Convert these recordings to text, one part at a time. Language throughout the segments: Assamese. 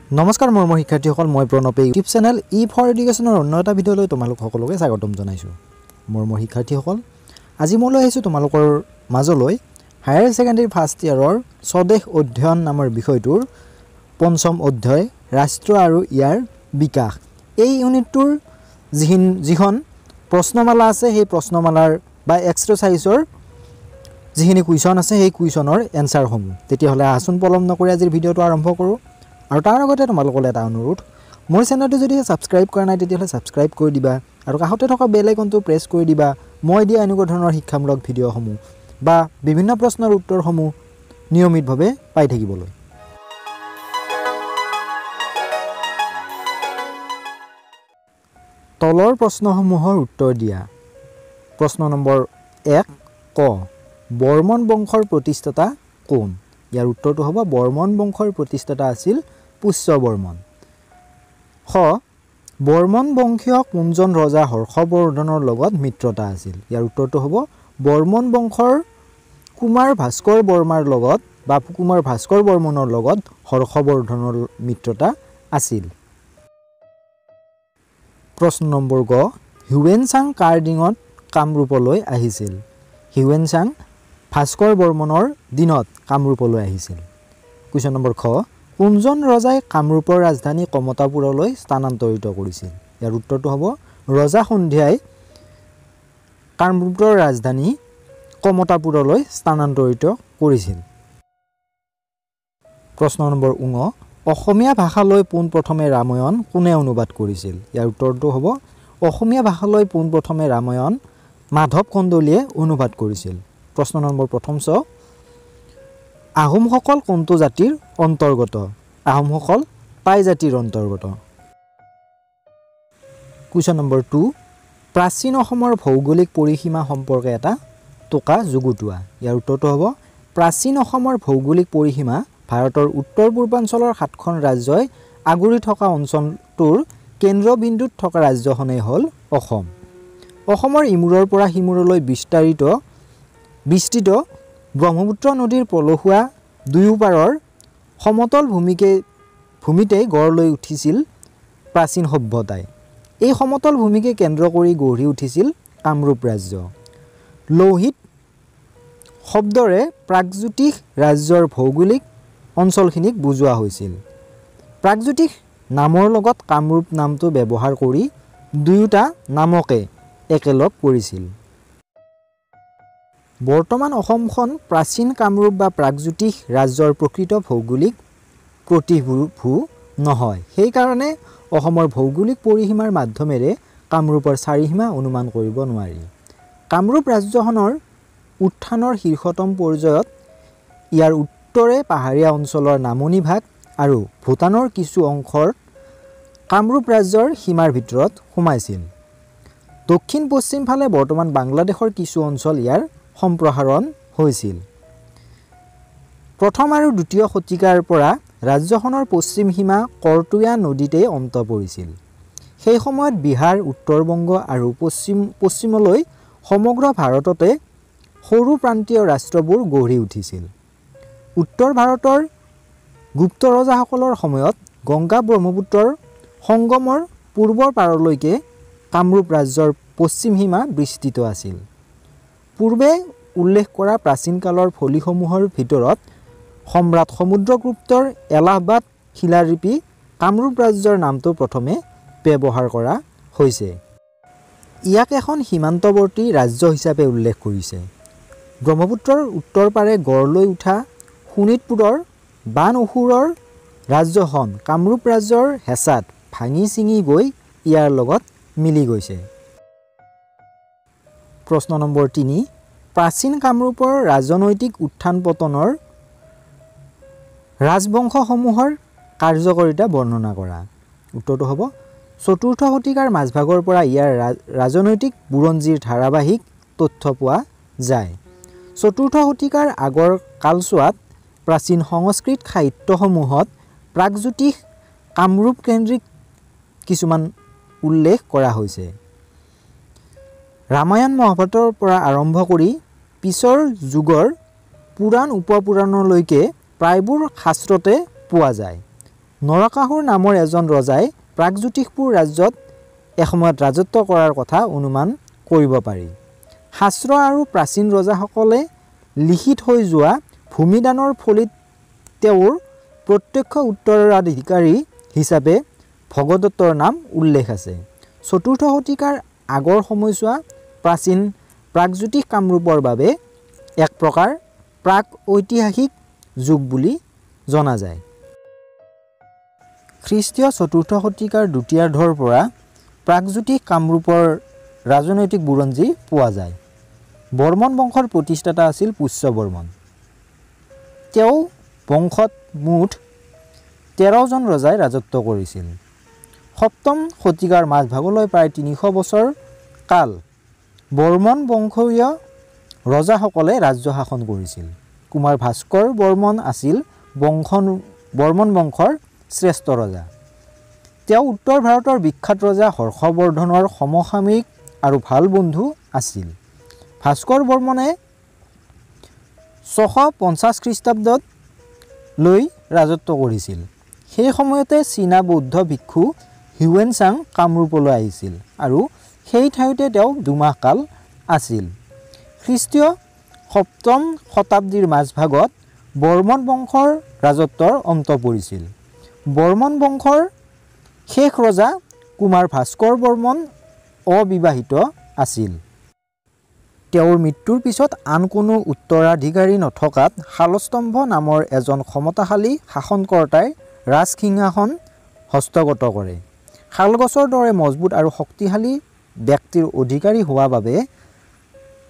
নমস্কাৰ মৰমৰ শিক্ষাৰ্থীসকল, মই প্ৰণৱে ইউটিউব চেনেল ই ফৰ এডুকেশ্যনৰ অন্য এটা ভিডিঅ'লৈ তোমালোক সকলোকে স্বাগতম জনাইছোঁ। মৰমৰ শিক্ষাৰ্থীসকল, আজি মই লৈ আহিছোঁ তোমালোকৰ মাজলৈ হায়াৰ ছেকেণ্ডেৰী ফাৰ্ষ্ট ইয়াৰৰ স্বদেশ অধ্যয়ন নামৰ বিষয়টোৰ পঞ্চম অধ্যায় ৰাষ্ট্ৰ আৰু ইয়াৰ বিকাশ। এই ইউনিটটোৰ যিখন প্ৰশ্নমালা আছে সেই প্ৰশ্নমালাৰ বা এক্সাৰচাইজৰ যিখিনি কুৱেশ্যন আছে সেই কুৱেশ্যনৰ এনচাৰসমূহ। তেতিয়াহ'লে আহচোন পলম নকৰি আজিৰ ভিডিঅ'টো আৰম্ভ কৰোঁ। আৰু তাৰ আগতে তোমালোকলৈ এটা অনুৰোধ, মোৰ চেনেলটো যদি ছাবস্ক্ৰাইব কৰা নাই তেতিয়াহ'লে ছাবস্ক্ৰাইব কৰি দিবা আৰু কাষতে থকা বেল আইকনটো প্ৰেছ কৰি দিবা। মই দিয়া এনেকুৱা ধৰণৰ শিক্ষামূলক ভিডিঅ'সমূহ বা বিভিন্ন প্ৰশ্নৰ উত্তৰসমূহ নিয়মিতভাৱে পাই থাকিবলৈ। তলৰ প্ৰশ্নসমূহৰ উত্তৰ দিয়া। প্ৰশ্ন নম্বৰ 1 ক, বৰ্মন বংশৰ প্ৰতিষ্ঠাতা কোন? ইয়াৰ উত্তৰটো হ'ব বৰ্মন বংশৰ প্ৰতিষ্ঠাতা আছিল পুষ্য বৰ্মন। খ, বৰ্মন বংশীয় কোনজন ৰজা হৰ্ষবৰ্ধনৰ লগত মিত্ৰতা আছিল? ইয়াৰ উত্তৰটো হ'ব বৰ্মন বংশৰ কুমাৰ ভাস্কৰ বৰ্মাৰ লগত বা কুমাৰ ভাস্কৰ বৰ্মনৰ লগত হৰ্ষবৰ্ধনৰ মিত্ৰতা আছিল। প্ৰশ্ন নম্বৰ গ, হিউৱেন চাং কাৰ দিনত কামৰূপলৈ আহিছিল? হিউৱেন চাং ভাস্কৰ বৰ্মনৰ দিনত কামৰূপলৈ আহিছিল। কুৱেশ্যন নম্বৰ খ, কোনজন ৰজাই কামৰূপৰ ৰাজধানী কমতাপুৰলৈ স্থানান্তৰিত কৰিছিল? ইয়াৰ উত্তৰটো হ'ব ৰজা সন্ধিয়াই কামৰূপৰ ৰাজধানী কমতাপুৰলৈ স্থানান্তৰিত কৰিছিল। প্ৰশ্ন নম্বৰ ঙ, অসমীয়া ভাষালৈ পোনপ্ৰথমে ৰামায়ণ কোনে অনুবাদ কৰিছিল? ইয়াৰ উত্তৰটো হ'ব অসমীয়া ভাষালৈ পোনপ্ৰথমে ৰামায়ণ মাধৱ কন্দলীয়ে অনুবাদ কৰিছিল। প্ৰশ্ন নম্বৰ প্ৰথম চ, আহোমসকল কোনটো জাতিৰ অন্তৰ্গত? আহোমসকল টাই জাতিৰ অন্তৰ্গত। কুৱেশ্যন নম্বৰ 2, প্ৰাচীন অসমৰ ভৌগোলিক পৰিসীমা সম্পৰ্কে এটা টোকা যুগুতোৱা। ইয়াৰ উত্তৰটো হ'ব প্ৰাচীন অসমৰ ভৌগোলিক পৰিসীমা ভাৰতৰ উত্তৰ পূৰ্বাঞ্চলৰ 7খন ৰাজ্যই আগুৰি থকা অঞ্চলটোৰ কেন্দ্ৰবিন্দুত থকা ৰাজ্যখনেই হ'ল অসম। অসমৰ ইমূৰৰ পৰা সিমূৰলৈ বিস্তৃত ব্ৰহ্মপুত্ৰ নদীৰ পলসুৱা দুয়োপাৰৰ সমতল ভূমিতেই গঢ় লৈ উঠিছিল প্ৰাচীন সভ্যতাই। এই সমতল ভূমিকে কেন্দ্ৰ কৰি গঢ়ি উঠিছিল কামৰূপ ৰাজ্য। লৌহিত শব্দৰে প্ৰাগজ্যোতিষ ৰাজ্যৰ ভৌগোলিক অঞ্চলখিনিক বুজোৱা হৈছিল। প্ৰাগজ্যোতিষ নামৰ লগত কামৰূপ নামটো ব্যৱহাৰ কৰি দুয়োটা নামকে একেলগ কৰিছিল। বৰ্তমান অসমখন প্ৰাচীন কামৰূপ বা প্ৰাগজ্যোতিষ ৰাজ্যৰ প্ৰকৃত ভৌগোলিক প্ৰতিভূ নহয়। সেইকাৰণে অসমৰ ভৌগোলিক পৰিসীমাৰ মাধ্যমেৰে কামৰূপৰ চাৰিসীমা অনুমান কৰিব নোৱাৰি। কামৰূপ ৰাজ্যখনৰ উত্থানৰ শীৰ্ষতম পৰ্যায়ত ইয়াৰ উত্তৰে পাহাৰীয়া অঞ্চলৰ নামনি ভাগ আৰু ভূটানৰ কিছু অংশৰ কামৰূপ ৰাজ্যৰ সীমাৰ ভিতৰত সোমাইছিল। দক্ষিণ পশ্চিম ফালে বৰ্তমান বাংলাদেশৰ কিছু অঞ্চল ইয়াৰ সম্প্ৰসাৰণ হৈছিল। প্ৰথম আৰু দ্বিতীয় শতিকাৰ পৰা ৰাজ্যখনৰ পশ্চিম সীমা কৰতোয়া নদীতেই অন্ত পৰিছিল। সেই সময়ত বিহাৰ, উত্তৰ-বংগ আৰু পশ্চিমলৈ সমগ্ৰ ভাৰততে সৰু প্ৰান্তীয় ৰাষ্ট্ৰবোৰ গঢ়ি উঠিছিল। উত্তৰ ভাৰতৰ গুপ্ত ৰজাসকলৰ সময়ত গংগা ব্ৰহ্মপুত্ৰৰ সংগমৰ পূৰ্বৰ পাৰলৈকে কামৰূপ ৰাজ্যৰ পশ্চিম সীমা বিস্তৃত আছিল। পূৰ্বে উল্লেখ কৰা প্ৰাচীন কালৰ ফলিসমূহৰ ভিতৰত সম্ৰাট সমুদ্ৰগুপ্তৰ এলাহাবাদ শিলালিপি কামৰূপ ৰাজ্যৰ নামটো প্ৰথমে ব্যৱহাৰ কৰা হৈছে। ইয়াক এখন সীমান্তৱৰ্তী ৰাজ্য হিচাপে উল্লেখ কৰিছে। ব্ৰহ্মপুত্ৰৰ উত্তৰ পাৰে গঢ় লৈ উঠা শোণিতপুৰৰ বান অসুৰৰ ৰাজ্যখন কামৰূপ ৰাজ্যৰ হেঁচাত ভাঙি ছিঙি গৈ ইয়াৰ লগত মিলি গৈছে। প্ৰশ্ন নম্বৰ 3, প্ৰাচীন কামৰূপৰ ৰাজনৈতিক উত্থান পতনৰ ৰাজবংশসমূহৰ কাৰ্যকাৰিতা বৰ্ণনা কৰা। উত্তৰটো হ'ব চতুৰ্থ শতিকাৰ মাজভাগৰ পৰা ইয়াৰ ৰাজনৈতিক বুৰঞ্জীৰ ধাৰাবাহিক তথ্য পোৱা যায়। চতুৰ্থ শতিকাৰ আগৰ কালছোৱাত প্ৰাচীন সংস্কৃত সাহিত্যসমূহত প্ৰাগজ্যোতিষ কামৰূপ কেন্দ্ৰিক কিছুমান উল্লেখ কৰা হৈছে। ৰামায়ণ মহাভাৰতৰ পৰা আৰম্ভ কৰি পিছৰ যুগৰ পুৰাণ উপপুৰাণলৈকে প্ৰায়বোৰ শাস্ত্ৰতে পোৱা যায়। নৰকাসুৰ নামৰ এজন ৰজাই প্ৰাগজ্যোতিষপুৰ ৰাজ্যত এসময়ত ৰাজত্ব কৰাৰ কথা অনুমান কৰিব পাৰি। শাস্ত্ৰ আৰু প্ৰাচীন ৰজাসকলে লিখি থৈ যোৱা ভূমিদানৰ ফলিত তেওঁৰ প্ৰত্যক্ষ উত্তৰাধিকাৰী হিচাপে ভগদত্তৰ নাম উল্লেখ আছে। ৪ৰ্থ শতিকাৰ আগৰ সময়ছোৱা প্ৰাচীন প্ৰাগজ্যোতিষ কামৰূপৰ বাবে এক প্ৰকাৰ প্ৰাক ঐতিহাসিক যুগ বুলি জনা যায়। খ্ৰীষ্টীয় ৪ৰ্থ শতিকাৰ দ্বিতীয়াৰ্ধৰ পৰা প্ৰাগজ্যোতিষ কামৰূপৰ ৰাজনৈতিক বুৰঞ্জী পোৱা যায়। বৰ্মন বংশৰ প্ৰতিষ্ঠাতা আছিল পুষ্য বৰ্মন। তেওঁ বংশত মুঠ ১৩জন ৰজাই ৰাজত্ব কৰিছিল। ৭ম শতিকাৰ মাজভাগলৈ প্ৰায় ৩০০ বছৰ কাল বৰ্মন বংশীয় ৰজাসকলে ৰাজ্য শাসন কৰিছিল। কুমাৰ ভাস্কৰ বৰ্মন আছিল বৰ্মন বংশৰ শ্ৰেষ্ঠ ৰজা। তেওঁ উত্তৰ ভাৰতৰ বিখ্যাত ৰজা হৰ্ষবৰ্ধনৰ সমসাময়িক আৰু ভাল বন্ধু আছিল। ভাস্কৰ বৰ্মনে ৬৫০ খ্ৰীষ্টাব্দত লৈ ৰাজত্ব কৰিছিল। সেই সময়তে চীনা বৌদ্ধ ভিক্ষু হিউৱেন চাং কামৰূপলৈ আহিছিল আৰু সেই ঠাইতে তেওঁ দুমাহ কাল আছিল। খ্ৰীষ্টীয় ৭ম শতাব্দীৰ মাজভাগত বৰ্মন বংশৰ ৰাজত্বৰ অন্ত পৰিছিল। বৰ্মন বংশৰ শেষ ৰজা কুমাৰ ভাস্কৰ বৰ্মন অবিবাহিত আছিল। তেওঁৰ মৃত্যুৰ পিছত আন কোনো উত্তৰাধিকাৰী নথকাত শালস্তম্ভ নামৰ এজন ক্ষমতাশালী শাসনকৰ্তাই ৰাজসিংহাসন হস্তগত কৰে। শালগছৰ দৰে মজবুত আৰু শক্তিশালী ব্যক্তিৰ অধিকাৰী হোৱা বাবে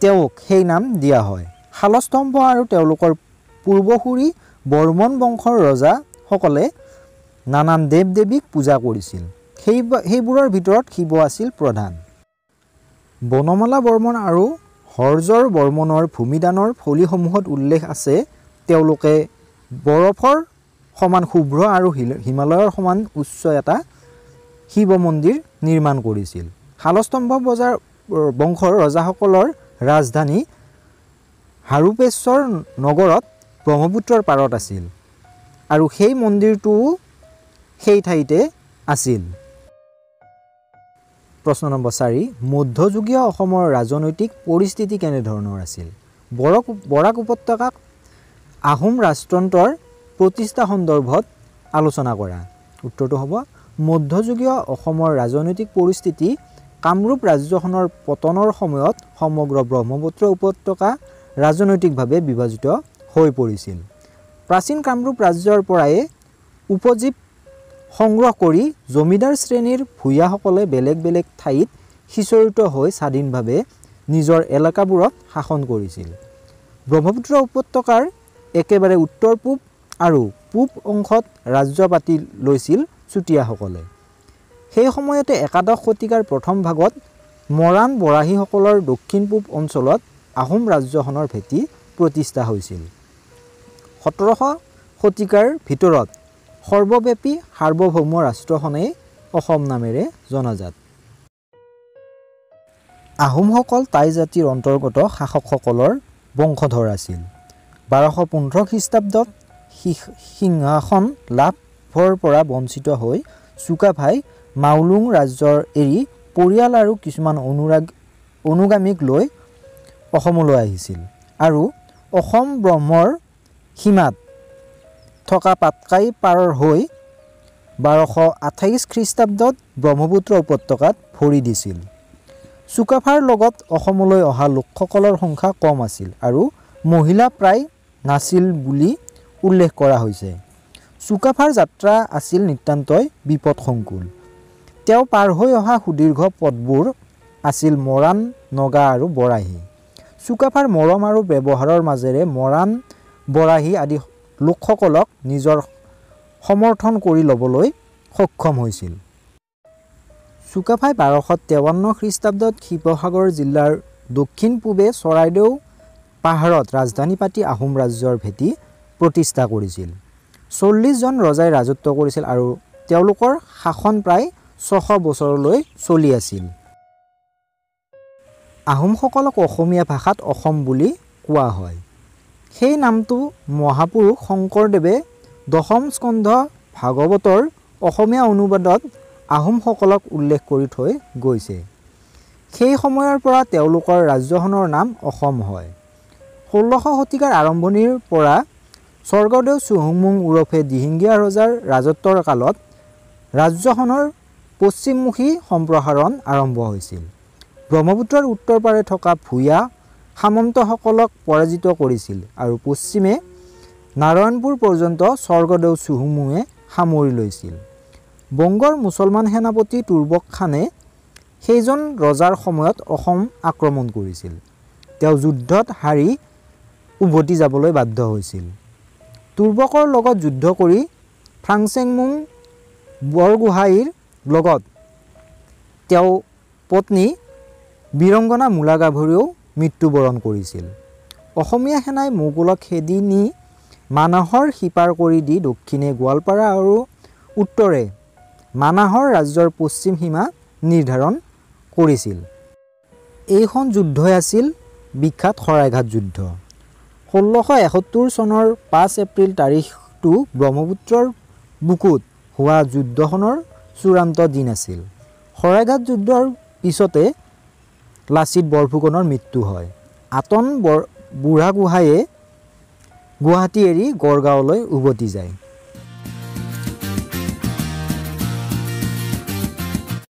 তেওঁক সেই নাম দিয়া হয়। শালস্তম্ভ আৰু তেওঁলোকৰ পূৰ্বসূৰী বৰ্মন বংশৰ ৰজাসকলে নানান দেৱ দেৱীক পূজা কৰিছিল। সেইবোৰৰ ভিতৰত শিৱ আছিল প্ৰধান। বনমালা বৰ্মন আৰু হৰ্যৰ বৰ্মনৰ ভূমিদানৰ ফলিসমূহত উল্লেখ আছে তেওঁলোকে বৰফৰ সমান শুভ্ৰ আৰু হিমালয়ৰ সমান উচ্চ এটা শিৱ মন্দিৰ নিৰ্মাণ কৰিছিল। শালস্তম্ভ বংশৰ ৰজাসকলৰ ৰাজধানী হাৰুপেশ্বৰ নগৰত ব্ৰহ্মপুত্ৰৰ পাৰত আছিল আৰু সেই মন্দিৰটোও সেই ঠাইতে আছিল। প্ৰশ্ন নম্বৰ ৪ মধ্যযুগীয় অসমৰ ৰাজনৈতিক পৰিস্থিতি কেনেধৰণৰ আছিল? বৰাক উপত্যকাক আহোম ৰাজতন্ত্ৰৰ প্ৰতিষ্ঠা সন্দৰ্ভত আলোচনা কৰা। উত্তৰটো হ'ব মধ্যযুগীয় অসমৰ ৰাজনৈতিক পৰিস্থিতি কামৰূপ ৰাজ্যখনৰ পতনৰ সময়ত সমগ্ৰ ব্ৰহ্মপুত্ৰ উপত্যকা ৰাজনৈতিকভাৱে বিভাজিত হৈ পৰিছিল। প্ৰাচীন কামৰূপ ৰাজ্যৰ পৰাই উপজীৱ সংগ্ৰহ কৰি জমিদাৰ শ্ৰেণীৰ ভূঞাসকলে বেলেগ বেলেগ ঠাইত সিঁচৰিত হৈ স্বাধীনভাৱে নিজৰ এলেকাবোৰত শাসন কৰিছিল। ব্ৰহ্মপুত্ৰ উপত্যকাৰ একেবাৰে উত্তৰ পূব আৰু পূব অংশত ৰাজ্য পাতি লৈছিল চুতীয়াসকলে। সেই সময়তে একাদশ শতিকাৰ প্ৰথম ভাগত মৰাণ বৰাহীসকলৰ দক্ষিণ পূব অঞ্চলত আহোম ৰাজ্যখনৰ ভেটি প্ৰতিষ্ঠা হৈছিল। ১৭শ শতিকাৰ ভিতৰত সৰ্বব্যাপী সাৰ্বভৌম ৰাষ্ট্ৰখনেই অসম নামেৰে জনাজাত। আহোমসকল টাই জাতিৰ অন্তৰ্গত শাসকসকলৰ বংশধৰ আছিল। ১২১৫ খ্ৰীষ্টাব্দত সিংহাসন লাভৰ পৰা বঞ্চিত হৈ চুকাফাই মাউলুং ৰাজ্যৰ এৰি পৰিয়াল আৰু কিছুমান অনুগামীক লৈ অসমলৈ আহিছিল আৰু অসম ব্ৰহ্মৰ সীমাত থকা পাটকাই পাৰ হৈ ১২২৮ খ্ৰীষ্টাব্দত ব্ৰহ্মপুত্ৰ উপত্যকাত ভৰি দিছিল। চুকাফাৰ লগত অসমলৈ অহা লোকসকলৰ সংখ্যা কম আছিল আৰু মহিলা প্ৰায় নাছিল বুলি উল্লেখ কৰা হৈছে। চুকাফাৰ যাত্ৰা আছিল নিতান্তই বিপদসংকুল। তেওঁ পাৰ হৈ অহা সুদীৰ্ঘ পথবোৰ আছিল মৰাণ, নগা আৰু বৰাহী। চুকাফাৰ মৰম আৰু ব্যৱহাৰৰ মাজেৰে মৰাণ, বৰাহী আদি লোকসকলক নিজৰ সমৰ্থন কৰি ল'বলৈ সক্ষম হৈছিল। চুকাফাই ১২৫৩ খ্ৰীষ্টাব্দত শিৱসাগৰ জিলাৰ দক্ষিণ পূবে চৰাইদেউ পাহাৰত ৰাজধানী পাতি আহোম ৰাজ্যৰ ভেটি প্ৰতিষ্ঠা কৰিছিল। ৪০ জন ৰজাই ৰাজত্ব কৰিছিল আৰু তেওঁলোকৰ শাসন প্ৰায় ৬০০ বছৰলৈ চলি আছিল। আহোমসকলক অসমীয়া ভাষাত অসম বুলি কোৱা হয়। সেই নামটো মহাপুৰুষ শংকৰদেৱে ১০ম স্কন্ধ ভাগৱতৰ অসমীয়া অনুবাদত আহোমসকলক উল্লেখ কৰি থৈ গৈছে। সেই সময়ৰ পৰা তেওঁলোকৰ ৰাজ্যখনৰ নাম অসম হয়। 16শ শতিকাৰ আৰম্ভণিৰ পৰা স্বৰ্গদেউ চুহুংমুং ওৰফে দিহিঙীয়া ৰজাৰ ৰাজত্বৰ কালত ৰাজ্যখনৰ পশ্চিমমুখী সম্প্ৰসাৰণ আৰম্ভ হৈছিল। ব্ৰহ্মপুত্ৰৰ উত্তৰ পাৰে থকা ভূঞা সামন্তসকলক পৰাজিত কৰিছিল আৰু পশ্চিমে নাৰায়ণপুৰ পৰ্যন্ত স্বৰ্গদেউ চুহুংমুঙে সামৰি লৈছিল। বংগৰ মুছলমান সেনাপতি তুৰ্বক খানে সেইজন ৰজাৰ সময়ত অসম আক্ৰমণ কৰিছিল। তেওঁ যুদ্ধত হাৰি উভতি যাবলৈ বাধ্য হৈছিল। তুৰ্বকৰ লগত যুদ্ধ কৰি ফাংচেংমুং বৰগোহাঁইৰ লগত তেওঁ পত্নী বীৰংগনা মূলাগাভৰুৱেও মৃত্যুবৰণ কৰিছিল। অসমীয়া সেনাই মোগলক খেদি নি মানাহৰ সিপাৰ কৰি দি দক্ষিণে গোৱালপাৰা আৰু উত্তৰে মানাহৰ ৰাজ্যৰ পশ্চিম সীমা নিৰ্ধাৰণ কৰিছিল। এইখন যুদ্ধই আছিল বিখ্যাত শৰাইঘাট যুদ্ধ। 1671 চনৰ 5 এপ্ৰিল তাৰিখটো ব্ৰহ্মপুত্ৰৰ বুকুত হোৱা যুদ্ধখনৰ চূড়ান্ত দিন আছিল। শৰাইঘাট যুদ্ধৰ পিছতে লাচিত বৰফুকনৰ মৃত্যু হয়। আটন বুঢ়াগোহাঁইয়ে গুৱাহাটী এৰি গড়গাঁৱলৈ উভতি যায়।